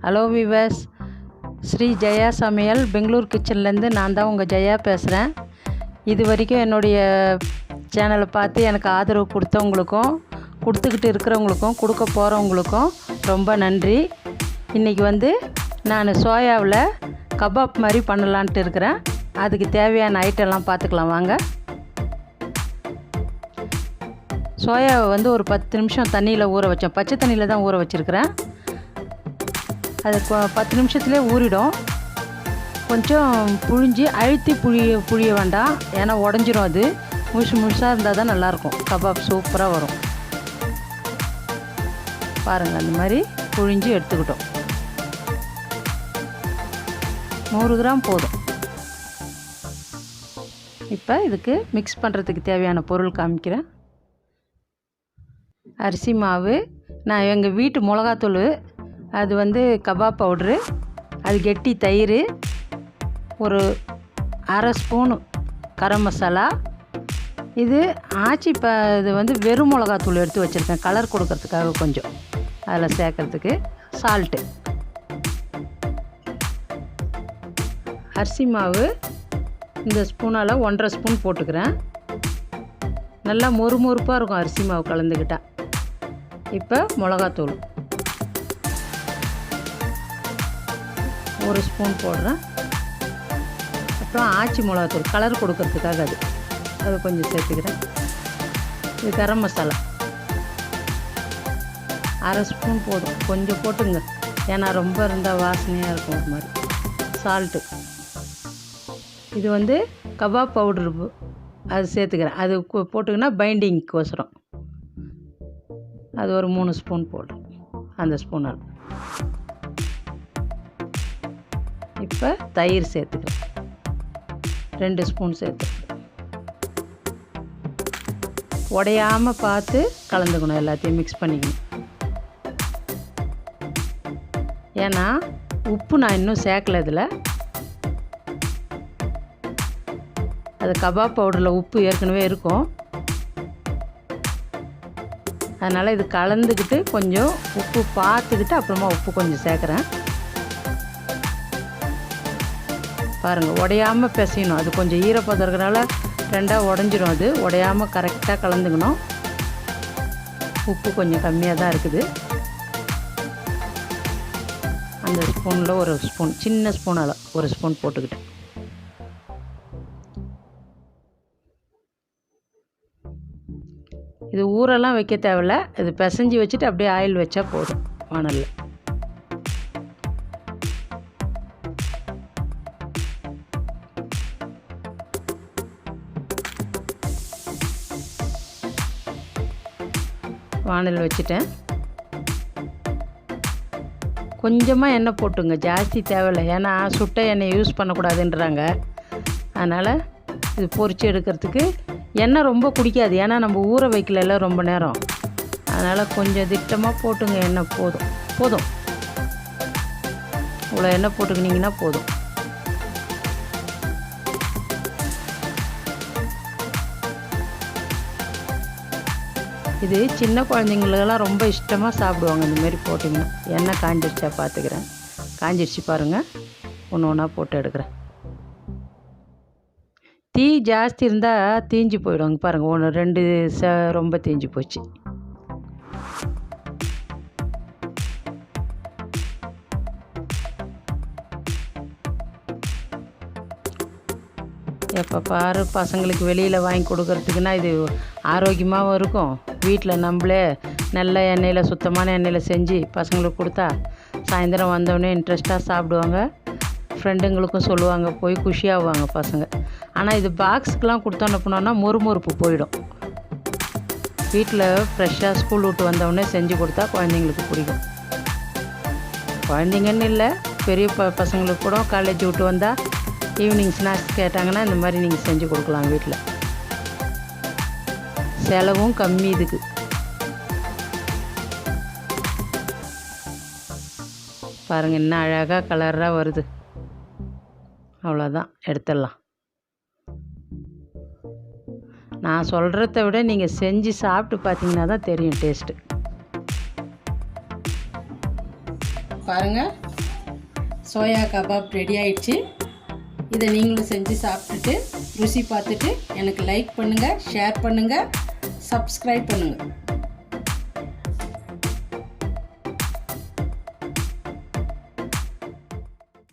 Hello viewers, Sri ஜயா சமையல் பெங்களூர் கிச்சன்லேருந்து நான் தான் உங்கள் ஜெயா பேசுகிறேன். இது வரைக்கும் என்னுடைய சேனலை பார்த்து எனக்கு ஆதரவு கொடுத்தவங்களுக்கும் கொடுத்துக்கிட்டு இருக்கிறவங்களுக்கும் கொடுக்க போகிறவங்களுக்கும் ரொம்ப நன்றி. இன்றைக்கி நான் சோயாவில் கபாப் மாதிரி பண்ணலான்ட்டு இருக்கிறேன். அதுக்கு தேவையான ஐட்டம்லாம் பார்த்துக்கலாம் வாங்க. சோயாவை ஒரு 10 நிமிஷம் தண்ணியில் ஊற வச்சேன். பச்சை தண்ணியில் தான் ஊற வச்சுருக்கிறேன். அது 10 நிமிஷத்துலேயே ஊறிடும். கொஞ்சம் புழிஞ்சு அழுத்தி புழிய வேண்டாம், ஏன்னா உடஞ்சிரும். அது முழுசாக இருந்தால் தான் நல்லாயிருக்கும், கபாப் சூப்பராக வரும். பாருங்கள், அந்த மாதிரி புழிஞ்சு எடுத்துக்கிட்டோம். 100 கிராம் போதும். இப்போ இதுக்கு மிக்ஸ் பண்ணுறதுக்கு தேவையான பொருள் காமிக்கிறேன். அரிசி மாவு, நான் எங்கள் வீட்டு மிளகாத்தூள், அது கபாப் பவுட்ரு, அது கெட்டி தயிர், ஒரு அரை ஸ்பூனு கரம் மசாலா. இது இது வெறும் மிளகாத்தூள் எடுத்து வச்சுருக்கேன், கலர் கொடுக்கறதுக்காக கொஞ்சம் அதில் சேர்க்குறதுக்கு. சால்ட்டு, அரிசி மாவு இந்த ஸ்பூனால் 1.5 ஸ்பூன் போட்டுக்கிறேன். நல்லா மொறுமொறுப்பாக இருக்கும் அரிசி மாவு கலந்துக்கிட்டால். இப்போ மிளகாத்தூள் 1 ஸ்பூன் போடுறேன். அப்புறம் மிளகாத்தூள் கலர் கொடுக்கறதுக்காக அது கொஞ்சம் சேர்த்துக்கிறேன். இது கரம் மசாலா அரை ஸ்பூன் போதும், கொஞ்சம் போட்டுங்க, ஏன்னா ரொம்ப இருந்தால் வாசனையாக இருக்கும் ஒரு மாதிரி. சால்ட்டு, இது கபாப் பவுட்ரு, அது சேர்த்துக்கிறேன். அது போட்டுங்கன்னா பைண்டிங்க்கோசரம். அது ஒரு 3 ஸ்பூன் போடுறேன், அந்த ஸ்பூனால். இப்போ தயிர் சேர்த்துக்கிறேன், 2 ஸ்பூன் சேர்த்துக்கிறேன். உடையாமல் பார்த்து கலந்துக்கணும், எல்லாத்தையும் மிக்ஸ் பண்ணிக்கணும். ஏன்னா உப்பு நான் இன்னும் சேர்க்கல இதில். அது கபாப் பவுடரில் உப்பு ஏற்கனவே இருக்கும், அதனால் இது கலந்துக்கிட்டு கொஞ்சம் உப்பு பார்த்துக்கிட்டு அப்புறமா உப்பு கொஞ்சம் சேர்க்குறேன். பாருங்கள், உடையாமல் பிசையணும். அது கொஞ்சம் ஈரப்பதம் இருக்கிறனால ரெண்டாக உடஞ்சிரும். அது உடையாமல் கரெக்டாக கலந்துக்கணும். உப்பு கொஞ்சம் கம்மியாக தான் இருக்குது. அந்த ஸ்பூனில் 1 ஸ்பூன், சின்ன ஸ்பூனால் 1 ஸ்பூன் போட்டுக்கிட்டேன். இது ஊரெல்லாம் வைக்க தேவையில்ல, இது பிசைஞ்சு வச்சுட்டு அப்படியே ஆயில் வச்சா போதும் வானலில். வானல் வச்சுட்டேன். கொஞ்சமாக எண்ணெய் போட்டுங்க, ஜாஸ்தி தேவையில்லை, ஏன்னா சுட்ட எண்ணெய் யூஸ் பண்ணக்கூடாதுன்றாங்க. அதனால் இது பொரித்து எடுக்கிறதுக்கு எண்ணெய் ரொம்ப குடிக்காது, ஏன்னா நம்ம ஊற வைக்கல ரொம்ப நேரம். அதனால் கொஞ்சம் திட்டமாக போட்டுங்க, எண்ணெய் போதும். இவ்வளோ எண்ணெய் போட்டுக்கினீங்கன்னா போதும். இது சின்ன குழந்தைங்களுக்கெல்லாம் ரொம்ப இஷ்டமாக சாப்பிடுவாங்க. இந்தமாரி போட்டிங்கன்னா. எண்ணெய் காஞ்சிடுச்சா பார்த்துக்கிறேன். காஞ்சிடுச்சு பாருங்கள், ஒன்று ஒன்றா போட்டு எடுக்கிறேன். தீ ஜாஸ்தி இருந்தால் தீஞ்சு போயிடுவாங்க. பாருங்கள், 1 2 ரொம்ப தீஞ்சு போச்சு. எப்போ பாரு பசங்களுக்கு வெளியில் வாங்கி கொடுக்கறதுக்குன்னா இது ஆரோக்கியமாகவும் இருக்கும். வீட்டில் நம்மளே நல்ல எண்ணெயில், சுத்தமான எண்ணெயில் செஞ்சு பசங்களுக்கு கொடுத்தா சாயந்தரம் வந்தோடனே இன்ட்ரெஸ்ட்டாக சாப்பிடுவாங்க. ஃப்ரெண்டுங்களுக்கும் சொல்லுவாங்க, போய் குஷியாகுவாங்க பசங்க. ஆனால் இது பாக்ஸுக்கெலாம் கொடுத்தோன்னு போனோன்னா மொறுமொறுப்பு போயிடும். வீட்டில் ஃப்ரெஷ்ஷாக ஸ்கூல் விட்டு வந்தோடனே செஞ்சு கொடுத்தா குழந்தைங்களுக்கு பிடிக்கும். குழந்தைங்கன்னு இல்லை, பெரிய பசங்களுக்கு கூட காலேஜ் விட்டு வந்தால் ஈவினிங் ஸ்நாக்ஸ் கேட்டாங்கன்னா இந்த மாதிரி நீங்கள் செஞ்சு கொடுக்கலாம். வீட்டில் செலவும் கம்மி. இதுக்கு பாருங்கள், என்ன அழகாக கலராக வருது. அவ்வளோதான், எடுத்துடலாம். நான் சொல்கிறத விட நீங்கள் செஞ்சு சாப்பிட்டு பார்த்தீங்கன்னா தான் தெரியும் டேஸ்ட்டு. பாருங்கள், சோயா கபாப் ரெடி ஆயிடுச்சு. இதை நீங்களும் செஞ்சு சாப்பிட்டுட்டு ருசி பார்த்துட்டு எனக்கு லைக் பண்ணுங்கள், ஷேர் பண்ணுங்கள், சப்ஸ்கிரைப் பண்ணுங்கள்.